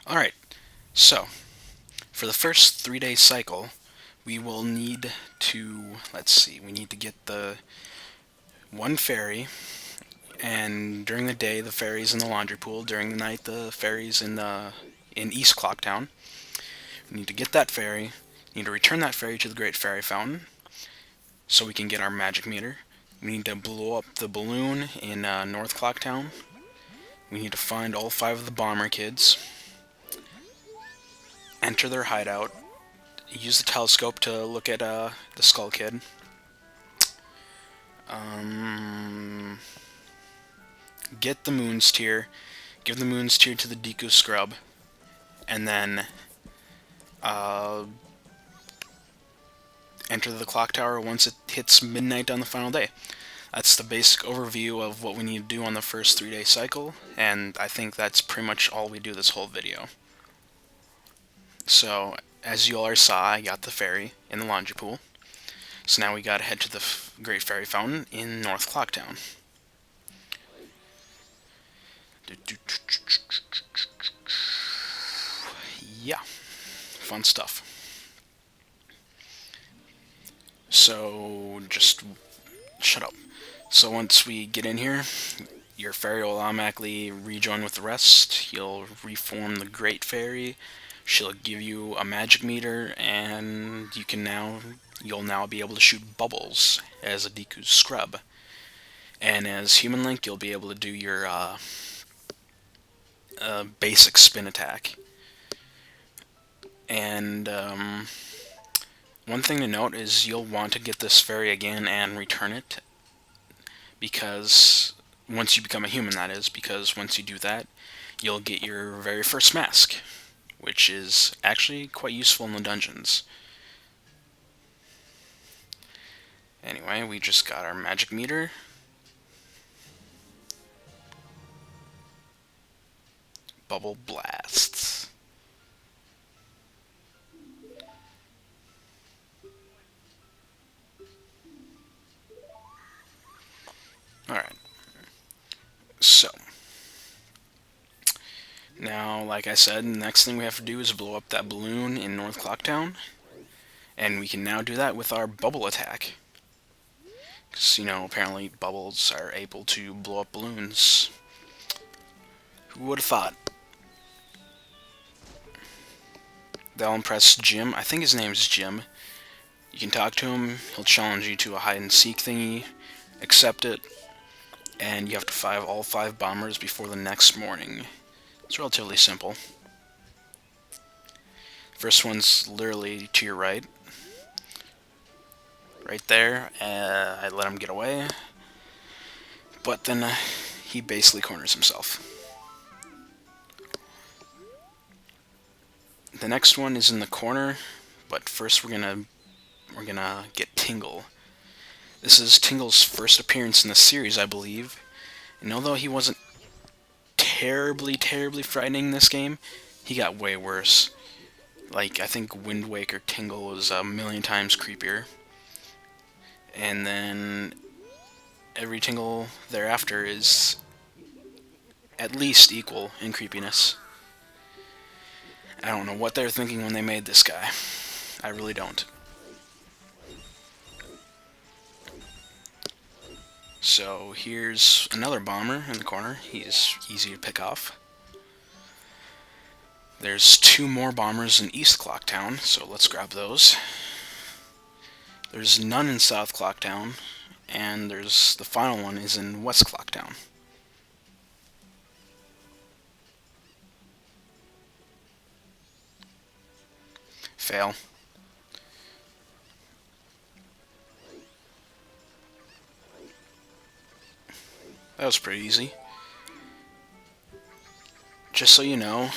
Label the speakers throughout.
Speaker 1: Alright, so for the first 3-day cycle, we will need to, let's see, we need to get the one fairy, and during the day the fairy's in the laundry pool, during the night the fairy's in East Clocktown. We need to get that fairy, we need to return that fairy to the Great Fairy Fountain, so we can get our magic meter. We need to blow up the balloon in North Clocktown. We need to find all 5 of the bomber kids, enter their hideout, use the telescope to look at the Skull Kid. Get the Moon's Tear, give the Moon's Tear to the Deku Scrub, and then enter the clock tower once it hits midnight on the final day. That's the basic overview of what we need to do on the first 3-day cycle, and I think that's pretty much all we do this whole video. So, as you all saw, I got the fairy in the laundry pool. So now we gotta head to the Great Fairy Fountain in North Clocktown. Yeah, fun stuff. So, just shut up. So once we get in here, your fairy will automatically rejoin with the rest. You'll reform the Great Fairy. She'll give you a magic meter, and you'll now be able to shoot bubbles as a Deku Scrub. And as Human Link, you'll be able to do your basic spin attack. And one thing to note is you'll want to get this fairy again and return it, because once you become a human, that is, because once you do that, you'll get your very first mask, which is actually quite useful in the dungeons. Anyway, we just got our magic meter. Bubble blasts. Alright. So, now, like I said, the next thing we have to do is blow up that balloon in North Clocktown. And we can now do that with our bubble attack. Because, apparently bubbles are able to blow up balloons. Who would have thought? They'll impress Jim. I think his name's Jim. You can talk to him. He'll challenge you to a hide-and-seek thingy. Accept it. And you have to find all 5 bombers before the next morning. It's relatively simple. First one's literally to your right. Right there. I let him get away. But then he basically corners himself. The next one is in the corner, but first we're gonna get Tingle. This is Tingle's first appearance in the series, I believe. And although he wasn't terribly frightening in this game, he got way worse. Like, I think Wind Waker Tingle was a million times creepier. And then every Tingle thereafter is at least equal in creepiness. I don't know what they were thinking when they made this guy. I really don't. So here's another bomber in the corner. He's easy to pick off. There's 2 more bombers in East Clocktown, so let's grab those. There's none in South Clocktown, and the final one is in West Clocktown. Fail. That was pretty easy. Just so you know,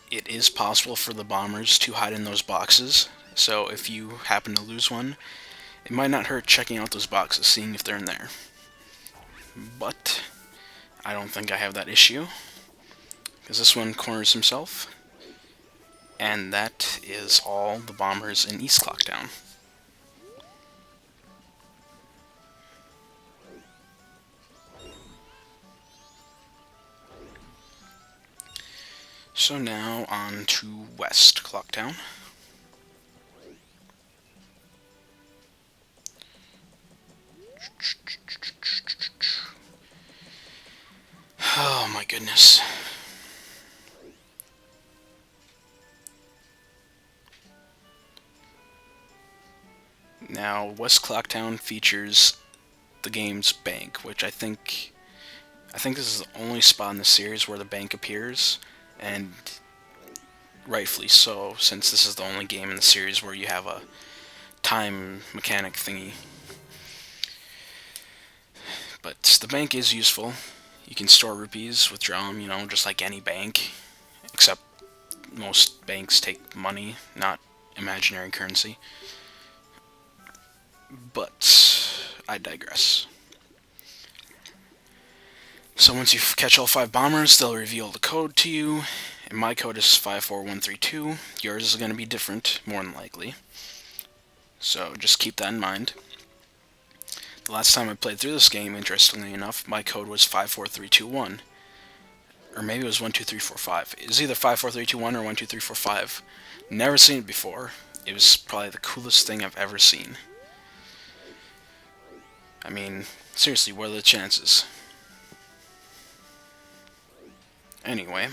Speaker 1: it is possible for the bombers to hide in those boxes, so if you happen to lose one, it might not hurt checking out those boxes, seeing if they're in there. But I don't think I have that issue, because this one corners himself. And that is all the bombers in East Clocktown. So now on to West Clocktown. Oh my goodness. Now, West Clocktown features the game's bank, which I think this is the only spot in the series where the bank appears, and rightfully so, since this is the only game in the series where you have a time mechanic thingy. But the bank is useful. You can store rupees, withdraw them, just like any bank, except most banks take money, not imaginary currency. But I digress. So once you catch all 5 bombers, they'll reveal the code to you. And my code is 54132. Yours is going to be different, more than likely. So just keep that in mind. The last time I played through this game, interestingly enough, my code was 54321. Or maybe it was 12345. It was either 54321 or 12345. Never seen it before. It was probably the coolest thing I've ever seen. I mean, seriously, what are the chances? Anyway,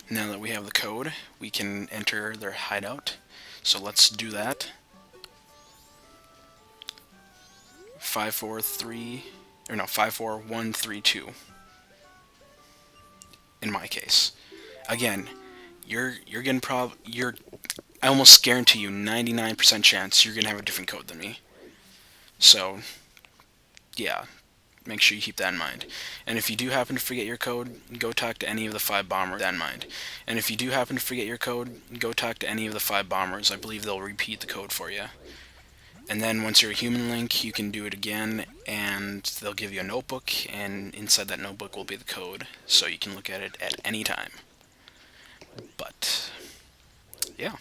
Speaker 1: now that we have the code, we can enter their hideout. So let's do that. 54132. In my case, again, you're gonna I almost guarantee you 99% chance you're gonna have a different code than me. So, yeah, make sure you keep that in mind. And if you do happen to forget your code, go talk to any of the 5 bombers. That in mind. And if you do happen to forget your code, go talk to any of the 5 bombers. I believe they'll repeat the code for you. And then once you're a human link, you can do it again, and they'll give you a notebook, and inside that notebook will be the code, so you can look at it at any time. But, yeah.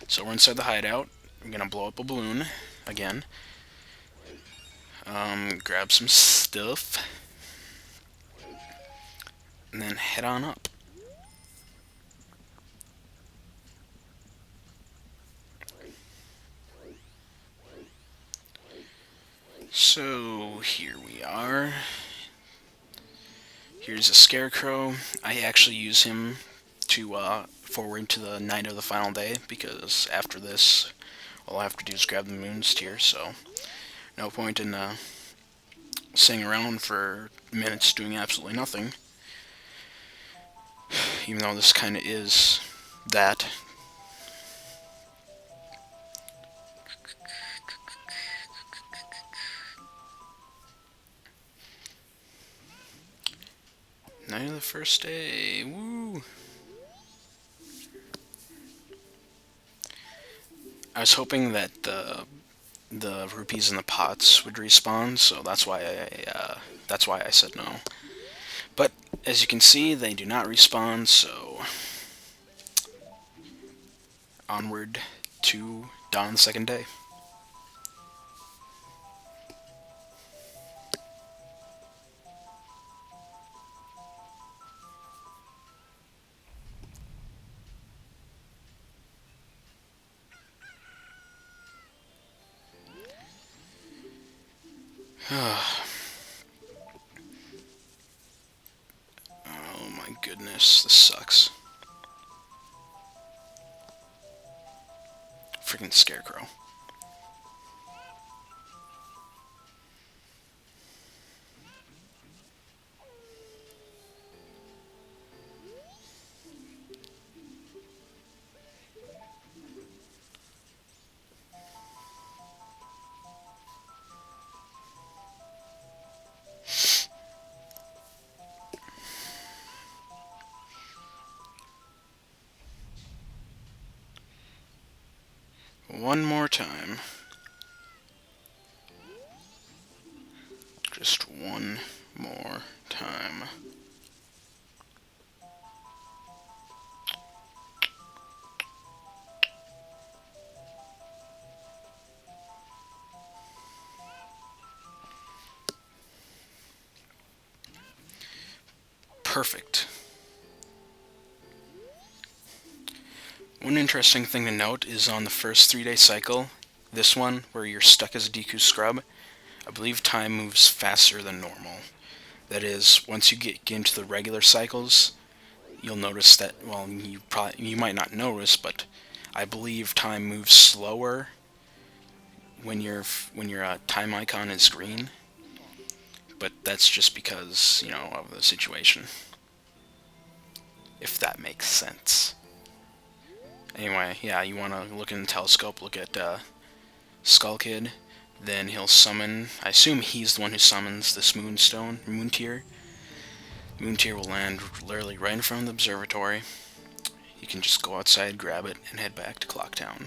Speaker 1: So we're inside the hideout. We're gonna blow up a balloon again. Grab some stuff, and then head on up. So here we are. Here's a scarecrow. I actually use him to forward to the night of the final day, because after this, all I have to do is grab the moon's tier, so no point in sitting around for minutes doing absolutely nothing. Even though this kind of is that. Night of the first day. Woo! I was hoping that the rupees in the pots would respawn, so that's why I said no. But as you can see, they do not respawn, so onward to dawn the second day. Oh my goodness, this sucks. Freaking scarecrow. One more time. Just one more time. Perfect. One interesting thing to note is on the first 3-day cycle, this one, where you're stuck as a Deku scrub, I believe time moves faster than normal. That is, once you get into the regular cycles, you'll notice that, well, you might not notice, but I believe time moves slower when your time icon is green. But that's just because, of the situation. If that makes sense. Anyway, yeah, you want to look in the telescope, look at Skull Kid, then he'll summon, I assume he's the one who summons this moonstone, moon tier. Moon tier will land literally right in front of the observatory. You can just go outside, grab it, and head back to Clocktown.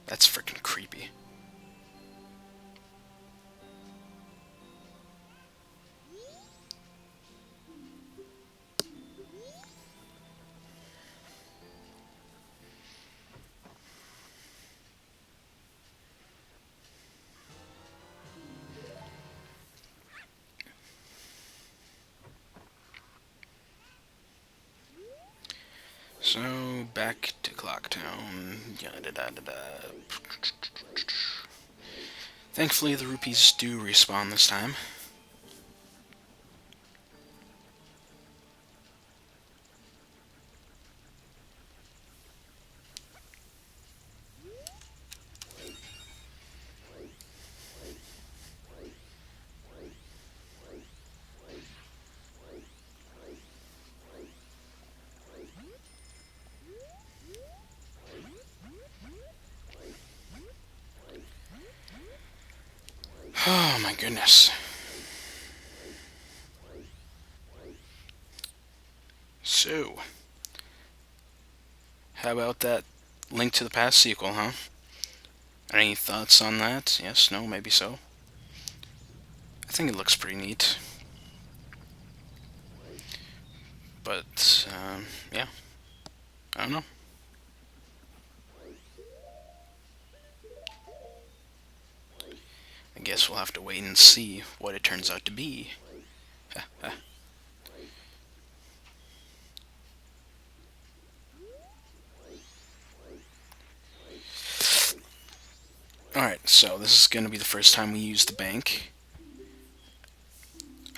Speaker 1: That's freaking creepy. So, back to Clocktown. Thankfully, the rupees do respawn this time. Oh my goodness. So, how about that Link to the Past sequel, huh? Any thoughts on that? Yes, no, maybe so. I think it looks pretty neat. But, yeah. I don't know. I guess we'll have to wait and see what it turns out to be. Alright, so this is going to be the first time we use the bank.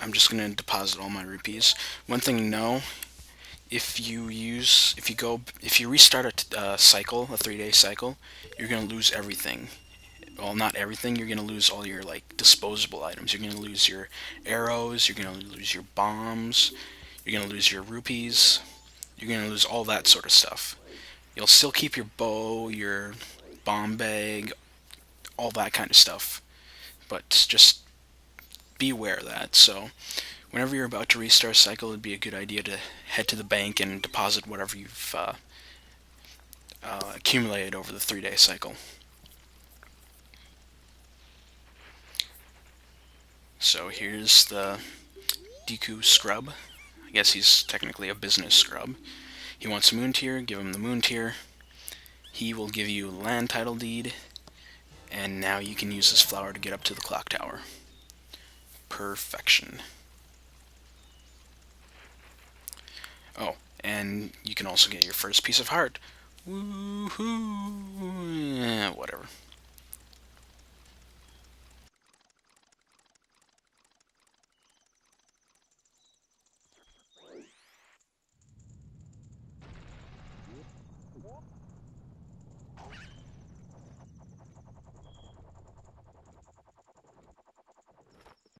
Speaker 1: I'm just going to deposit all my rupees. One thing to know, if you restart a cycle, a 3-day cycle, you're going to lose everything. Well, not everything, you're going to lose all your, disposable items. You're going to lose your arrows, you're going to lose your bombs, you're going to lose your rupees, you're going to lose all that sort of stuff. You'll still keep your bow, your bomb bag, all that kind of stuff. But just be aware of that. So whenever you're about to restart a cycle, it'd be a good idea to head to the bank and deposit whatever you've accumulated over the 3-day cycle. So here's the Deku scrub. I guess he's technically a business scrub. He wants a moon tier, give him the moon tier. He will give you land title deed, and now you can use this flower to get up to the clock tower. Perfection. Oh, and you can also get your first piece of heart. Woohoo! Whatever.